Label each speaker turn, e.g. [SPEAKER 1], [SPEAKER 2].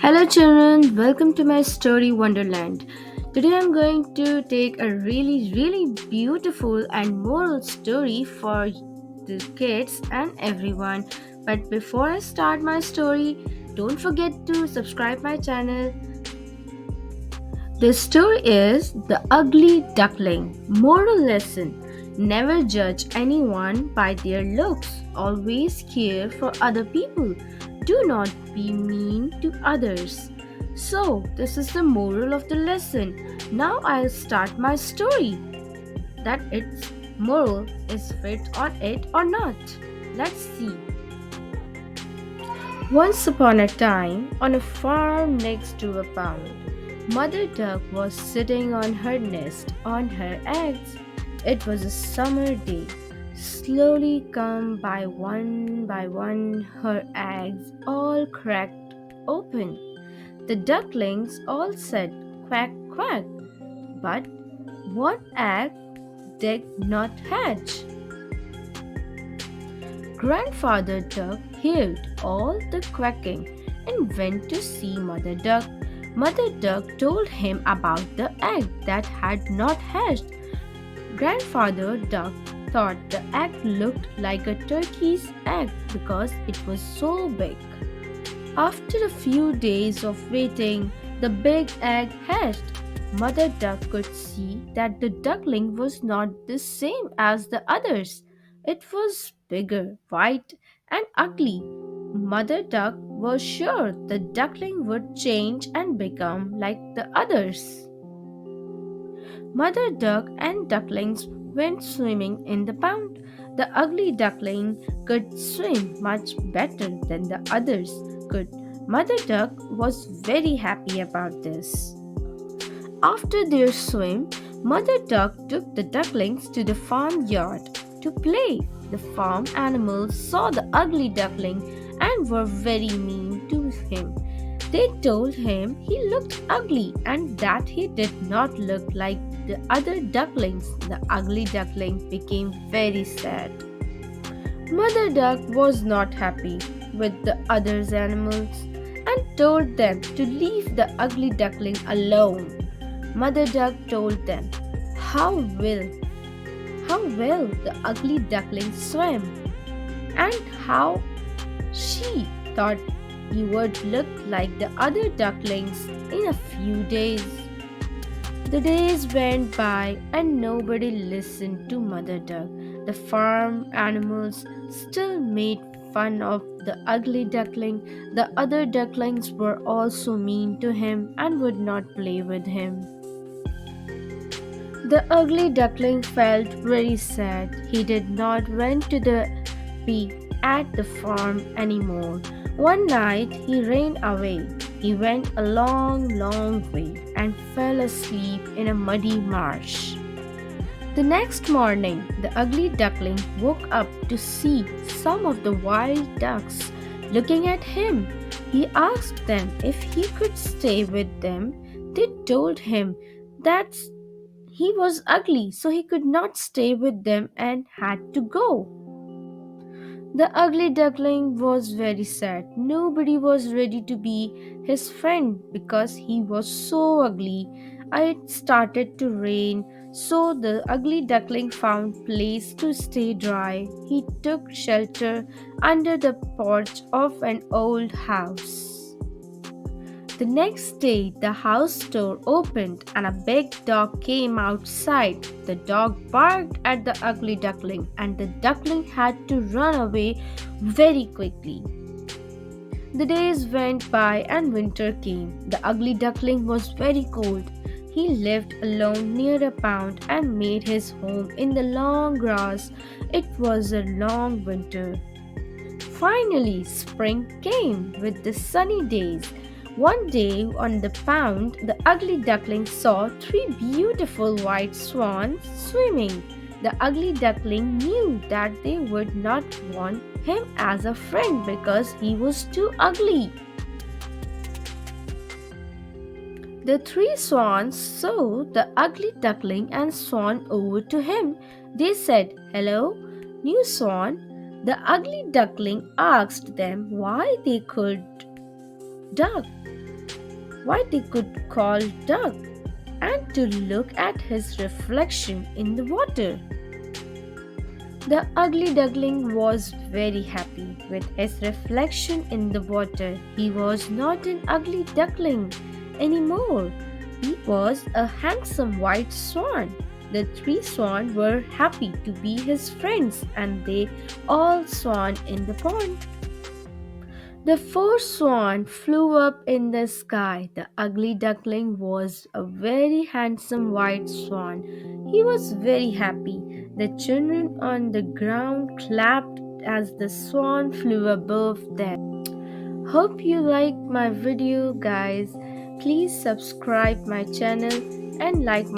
[SPEAKER 1] Hello, children. Welcome to my story Wonderland. Today I'm going to take a really beautiful and moral story for the kids and everyone. But before I start my story, don't forget to subscribe my channel. The story is The Ugly Duckling. Moral lesson: never judge anyone by their looks. Always care for other people. Do not be mean to others. So, this is the moral of the lesson. Now I'll start my story. That its moral is fit on it or not. Let's see. Once upon a time, on a farm next to a pond, Mother Duck was sitting on her nest on her eggs. It was a summer day. Slowly come by one, her eggs all cracked open. The ducklings all said quack quack, but one egg did not hatch. Grandfather Duck heard all the quacking and went to see Mother Duck. Mother Duck told him about the egg that had not hatched. Grandfather Duck thought the egg looked like a turkey's egg because it was so big. After a few days of waiting, the big egg hatched. Mother Duck could see that the duckling was not the same as the others. It was bigger, white, and ugly. Mother Duck was sure the duckling would change and become like the others. Mother duck and ducklings went swimming in the pond. The ugly duckling could swim much better than the others could. Mother duck was very happy about this. After their swim, Mother duck took the ducklings to the farmyard to play. The farm animals saw the ugly duckling and were very mean to him. They told him he looked ugly and that he did not look like the other ducklings. The ugly duckling became very sad. Mother Duck was not happy with the other animals and told them to leave the ugly duckling alone. Mother Duck told them how well, how well the ugly duckling swam and how she thought he would look like the other ducklings in a few days. The days went by and nobody listened to Mother Duck. The farm animals still made fun of the ugly duckling. The other ducklings were also mean to him and would not play with him. The ugly duckling felt very sad. He did not went to the be at the farm anymore. One night he ran away. He went a long way and fell asleep in a muddy marsh. The next morning, the ugly duckling woke up to see some of the wild ducks looking at him. He asked them if he could stay with them. They told him that he was ugly, so he could not stay with them and had to go. The ugly duckling was very sad. Nobody was ready to be his friend because he was so ugly. It started to rain, so the ugly duckling found place to stay dry. He took shelter under the porch of an old house. The next day, the house door opened and a big dog came outside. The dog barked at the ugly duckling, and the duckling had to run away very quickly. The days went by and winter came. The ugly duckling was very cold. He lived alone near a pond and made his home in the long grass. It was a long winter. Finally, spring came with the sunny days. One day on the pond, the ugly duckling saw three beautiful white swans swimming. The ugly duckling knew that they would not want him as a friend because he was too ugly. The three swans saw the ugly duckling and swam over to him. They said, "Hello, new swan." The ugly duckling asked them why they could duck. why they could call duck and to look at his reflection in the water. The ugly duckling was very happy with his reflection in the water. He was not an ugly duckling anymore. He was a handsome white swan. The three swans were happy to be his friends and they all swam in the pond. The fourth swan flew up in the sky. The ugly duckling was a very handsome white swan. He was very happy. The children on the ground clapped as the swan flew above them. Hope you like my video, guys. Please subscribe my channel and like my